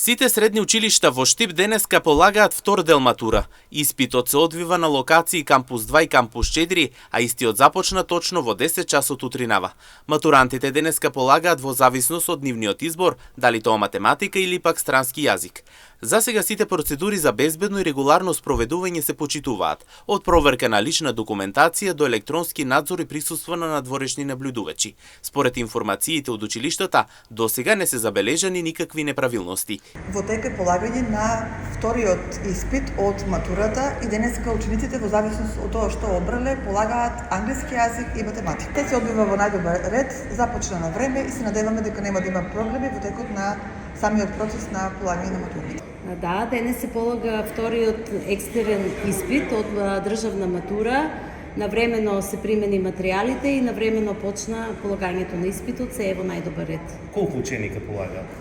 Сите средни училишта во Штип денеска полагаат втор дел матура. Испитот се одвива на локации Кампус 2 и Кампус 4, а истиот започна точно во 10 часот утринава. Матурантите денеска полагаат во зависност од нивниот избор, дали тоа математика или пак странски јазик. За сега сите процедури за безбедно и регуларно спроведување се почитуваат, од проверка на лична документација до електронски надзор и присуство на надворешни наблюдувачи. Според информациите од училиштата, досега не се забележани никакви неправилности. Во тек е полагање на вториот испит од матурата и денеска учениците во зависност од тоа што обрале полагаат англиски јазик и математика. Те се одвива во најдобар ред, започна на време и се надеваме дека нема да има проблеми во текот на самиот процес на полагање на матурата. Да, денес се полага вториот екстерен испит од државна матура. Навремено се примени материјалите и навремено почна полагањето на испитот, се е во најдобар ред. Колку ученика полагаат?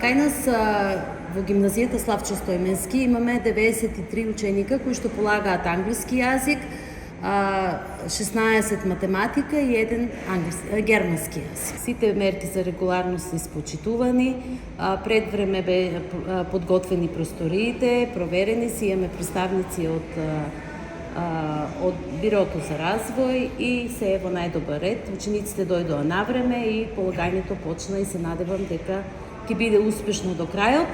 Кај нас во гимназијата Славчо Стојменски имаме 93 ученика кои што полагаат англиски јазик, 16 математика и 1 германски јазик. Сите мерки за регуларност се испочитувани, пред време бе подготвени просториите, проверени си, имаме представници од Бирото за развој и се е во најдобар ред. Учениците дојдоа на време и полагањето почна и се надевам дека ќе биде успешно до крајот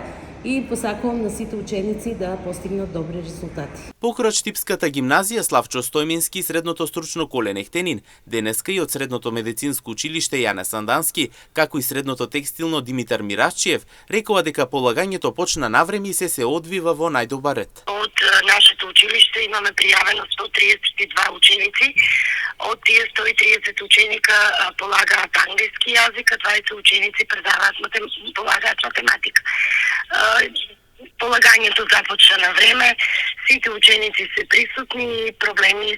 и посакувам на сите ученици да постигнат добри резултати. Покрај Штипската гимназија Славчо Стојменски и средното стручно Коле Нехтенин, денеска и од средното медицинско училиште Јане Сандански, како и средното текстилно Димитар Мирашчиев, рекоа дека полагањето почна навреме и се одвива во најдобар ред. Од нашето училиште имаме пријавено 132 ученици. Од тие 130 ученика полагаат англиски јазик, а 20 ученици полагаат математика. Полагањето започна на време, сите ученици се присутни, проблеми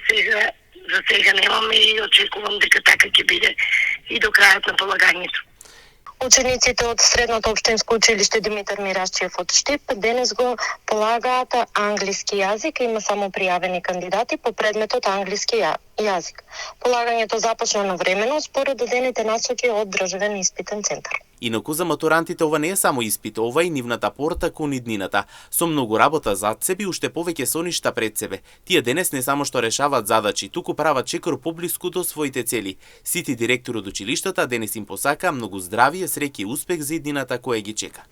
за сега немаме и очекувам дека така ќе биде и до крајот на полагањето. Учениците од средното општинско училиште Димитар Мирашчиев од Штип денес го полагаат англиски јазик, има само пријавени кандидати по предметот англиски јазик. Полагањето започна навремено според дадените насоки од Државен испитен центар. Инаку за матурантите ова не е само испит, ова е нивната порта кон иднината. Со многу работа зад себе и уште повеќе соништа пред себе. Тие денес не само што решаваат задачи, туку прават чекор поблиску до своите цели. Сите директори од училиштата денес им посака многу здравие, среќа и успех за иднината која ги чека.